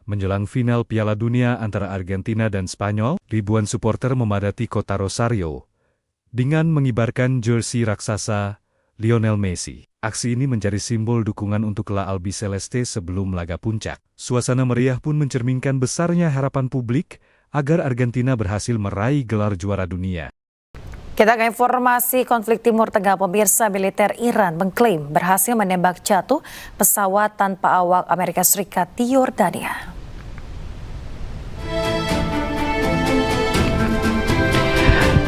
Menjelang final Piala Dunia antara Argentina dan Spanyol, ribuan supporter memadati kota Rosario dengan mengibarkan jersey raksasa Lionel Messi. Aksi ini menjadi simbol dukungan untuk La Albiceleste sebelum laga puncak. Suasana meriah pun mencerminkan besarnya harapan publik agar Argentina berhasil meraih gelar juara dunia. Kita ke informasi konflik Timur Tengah. Pemirsa, militer Iran mengklaim berhasil menembak jatuh pesawat tanpa awak Amerika Serikat di Yordania.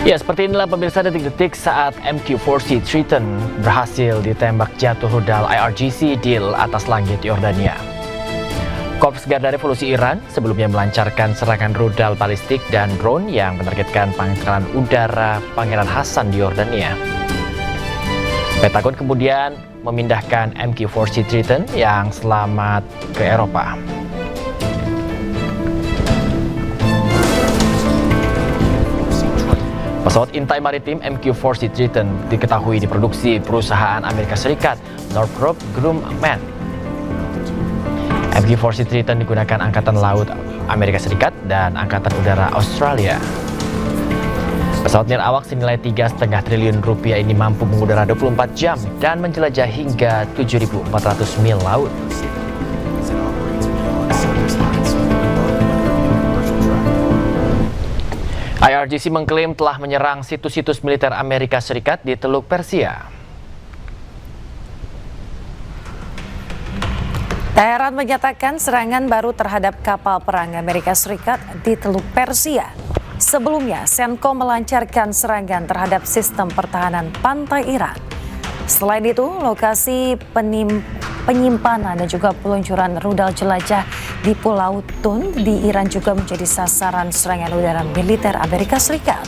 Ya, seperti inilah pemirsa detik-detik saat MQ-4C Triton berhasil ditembak jatuh rudal IRGC di atas langit Yordania. Korps Garda Revolusi Iran sebelumnya melancarkan serangan rudal balistik dan drone yang menargetkan pangkalan udara Pangeran Hasan di Yordania. Pentagon kemudian memindahkan MQ-4C Triton yang selamat ke Eropa. Pesawat intai maritim MQ-4C Triton diketahui diproduksi perusahaan Amerika Serikat Northrop Grumman. MQ-4C Triton digunakan Angkatan Laut Amerika Serikat dan Angkatan Udara Australia. Pesawat nirawak senilai 3,5 triliun rupiah ini mampu mengudara 24 jam dan menjelajah hingga 7.400 mil laut. IRGC mengklaim telah menyerang situs-situs militer Amerika Serikat di Teluk Persia. Teheran menyatakan serangan baru terhadap kapal perang Amerika Serikat di Teluk Persia. Sebelumnya, CENTCOM melancarkan serangan terhadap sistem pertahanan pantai Iran. Selain itu, lokasi penyimpanan dan juga peluncuran rudal jelajah di Pulau Thun di Iran juga menjadi sasaran serangan udara militer Amerika Serikat.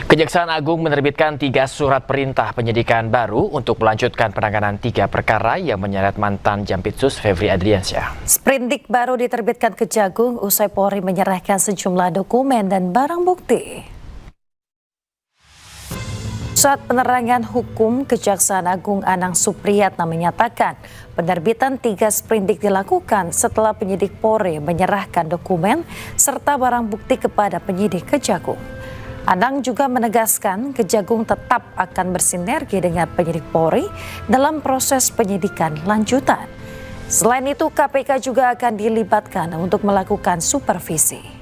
Kejaksaan Agung menerbitkan 3 surat perintah penyidikan baru untuk melanjutkan penanganan 3 perkara yang menyeret mantan Jampitsus Febri Adriansyah. Sprindik baru diterbitkan Kejagung usai Polri menyerahkan sejumlah dokumen dan barang bukti. Saat penerangan hukum, Kejaksaan Agung Anang Supriyatna menyatakan penerbitan 3 sprindik dilakukan setelah penyidik Polri menyerahkan dokumen serta barang bukti kepada penyidik Kejagung. Anang juga menegaskan Kejagung tetap akan bersinergi dengan penyidik Polri dalam proses penyidikan lanjutan. Selain itu, KPK juga akan dilibatkan untuk melakukan supervisi.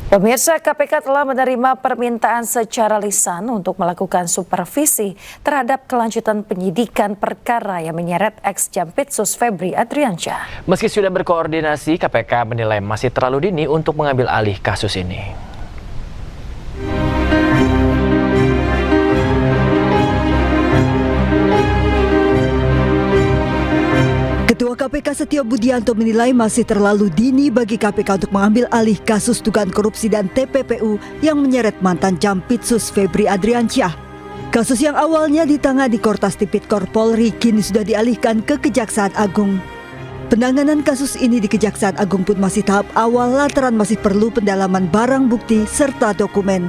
Pemirsa, KPK telah menerima permintaan secara lisan untuk melakukan supervisi terhadap kelanjutan penyidikan perkara yang menyeret ex-Jampitsus Febri Adriansyah. Meski sudah berkoordinasi, KPK menilai masih terlalu dini untuk mengambil alih kasus ini. Ketua KPK Setio Budianto menilai masih terlalu dini bagi KPK untuk mengambil alih kasus dugaan korupsi dan TPPU yang menyeret mantan Jampitsus Febri Adriansyah. Kasus yang awalnya ditangani Kortas Tipikor Polri kini sudah dialihkan ke Kejaksaan Agung. Penanganan kasus ini di Kejaksaan Agung pun masih tahap awal lantaran masih perlu pendalaman barang bukti serta dokumen.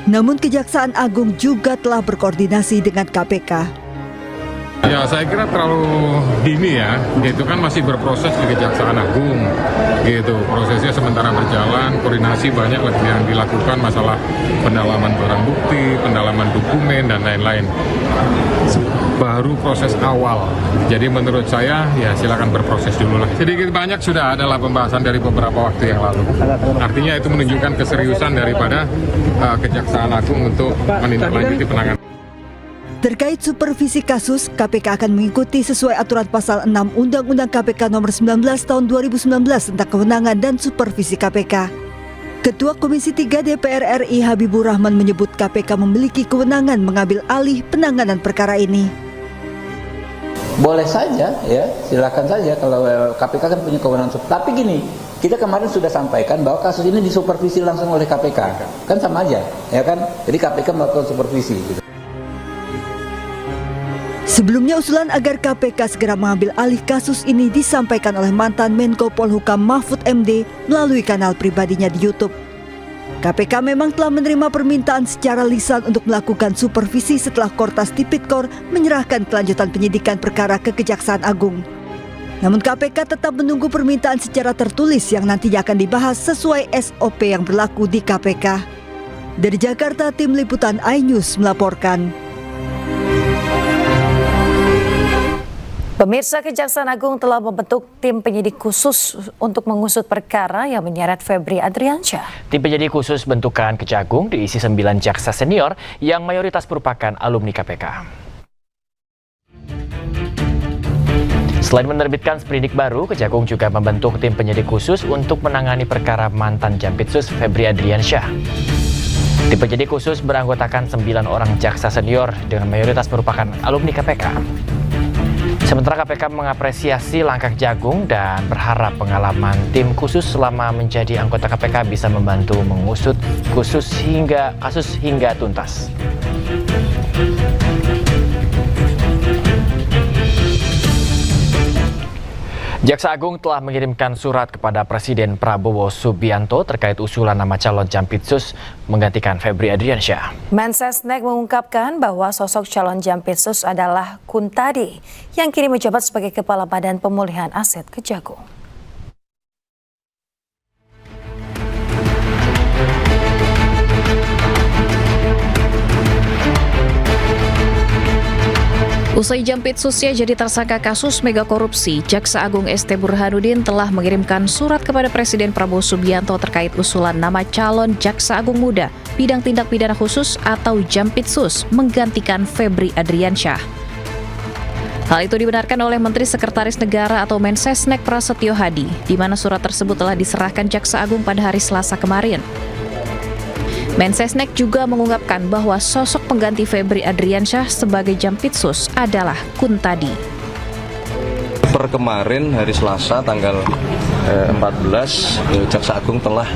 Namun Kejaksaan Agung juga telah berkoordinasi dengan KPK. Ya, saya kira terlalu dini ya, itu kan masih berproses di Kejaksaan Agung, gitu. Prosesnya sementara berjalan, koordinasi banyak lagi yang dilakukan, masalah pendalaman barang bukti, pendalaman dokumen, dan lain-lain. Baru proses awal, jadi menurut saya ya silakan berproses dulu lah. Sedikit banyak sudah adalah pembahasan dari beberapa waktu yang lalu. Artinya itu menunjukkan keseriusan daripada Kejaksaan Agung untuk menindaklanjuti penanganan. Terkait supervisi kasus, KPK akan mengikuti sesuai aturan pasal 6 Undang-Undang KPK nomor 19 tahun 2019 tentang kewenangan dan supervisi KPK. Ketua Komisi 3 DPR RI Habibur Rahman menyebut KPK memiliki kewenangan mengambil alih penanganan perkara ini. Boleh saja ya, silakan saja kalau KPK kan punya kewenangan. Tapi gini, kita kemarin sudah sampaikan bahwa kasus ini disupervisi langsung oleh KPK. Kan sama aja, ya kan? Jadi KPK melakukan supervisi gitu. Sebelumnya usulan agar KPK segera mengambil alih kasus ini disampaikan oleh mantan Menko Polhukam Mahfud MD melalui kanal pribadinya di YouTube. KPK memang telah menerima permintaan secara lisan untuk melakukan supervisi setelah Kortas Tipikor menyerahkan kelanjutan penyidikan perkara ke Kejaksaan Agung. Namun KPK tetap menunggu permintaan secara tertulis yang nantinya akan dibahas sesuai SOP yang berlaku di KPK. Dari Jakarta, tim liputan iNews melaporkan. Pemirsa, Kejaksaan Agung telah membentuk tim penyidik khusus untuk mengusut perkara yang menyeret Febri Adriansyah. Tim penyidik khusus bentukan Kejagung diisi 9 jaksa senior yang mayoritas merupakan alumni KPK. Selain menerbitkan sprindik baru, Kejagung juga membentuk tim penyidik khusus untuk menangani perkara mantan Jampitsus Febri Adriansyah. Tim penyidik khusus beranggotakan 9 orang jaksa senior dengan mayoritas merupakan alumni KPK. Sementara KPK mengapresiasi langkah Kejagung dan berharap pengalaman tim khusus selama menjadi anggota KPK bisa membantu mengusut kasus hingga tuntas. Jaksa Agung telah mengirimkan surat kepada Presiden Prabowo Subianto terkait usulan nama calon Jampitsus menggantikan Febri Adriansyah. Mensesnek mengungkapkan bahwa sosok calon Jampitsus adalah Kuntadi yang kini menjabat sebagai Kepala Badan Pemulihan Aset Kejagung. Usai Jampitsusnya jadi tersangka kasus mega korupsi, Jaksa Agung ST Burhanuddin telah mengirimkan surat kepada Presiden Prabowo Subianto terkait usulan nama calon Jaksa Agung Muda bidang tindak pidana khusus atau Jampitsus menggantikan Febri Adriansyah. Hal itu dibenarkan oleh Menteri Sekretaris Negara atau Mensesnek Prasetyo Hadi, di mana surat tersebut telah diserahkan Jaksa Agung pada hari Selasa kemarin. Mensesnek juga mengungkapkan bahwa sosok pengganti Febri Adriansyah sebagai Jampitsus adalah Kuntadi. Per kemarin hari Selasa tanggal 14, Jaksa Agung telah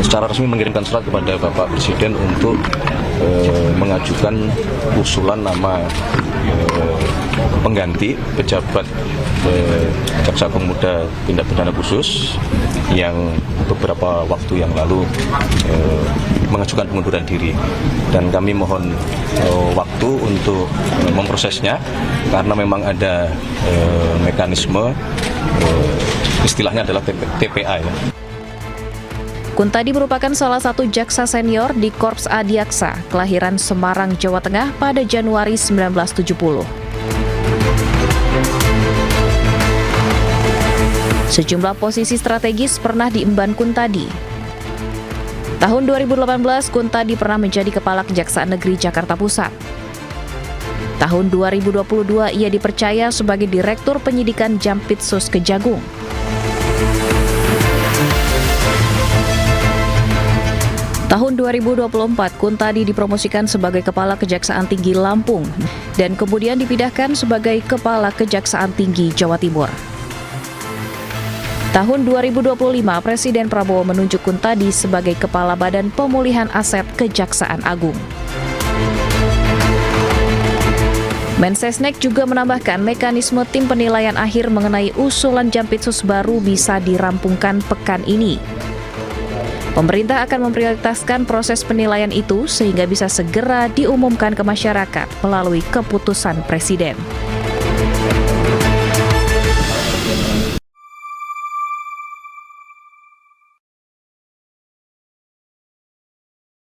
secara resmi mengirimkan surat kepada Bapak Presiden untuk mengajukan usulan nama pengganti pejabat Jaksa Agung Muda Tindak Pidana Khusus yang beberapa waktu yang lalu mengajukan pengunduran diri, dan kami mohon waktu untuk memprosesnya karena memang ada mekanisme istilahnya adalah TPA ya. Kuntadi merupakan salah satu jaksa senior di Korps Adiaksa, kelahiran Semarang, Jawa Tengah pada Januari 1970. Sejumlah posisi strategis pernah diemban Kuntadi. Tahun 2018, Kuntadi pernah menjadi Kepala Kejaksaan Negeri Jakarta Pusat. Tahun 2022, ia dipercaya sebagai Direktur Penyidikan Jampitsus Kejagung. Tahun 2024, Kuntadi dipromosikan sebagai Kepala Kejaksaan Tinggi Lampung dan kemudian dipindahkan sebagai Kepala Kejaksaan Tinggi Jawa Timur. Tahun 2025, Presiden Prabowo menunjuk Kuntadi sebagai Kepala Badan Pemulihan Aset Kejaksaan Agung. Mensesnek juga menambahkan mekanisme tim penilaian akhir mengenai usulan Jampitsus baru bisa dirampungkan pekan ini. Pemerintah akan memprioritaskan proses penilaian itu sehingga bisa segera diumumkan ke masyarakat melalui keputusan Presiden.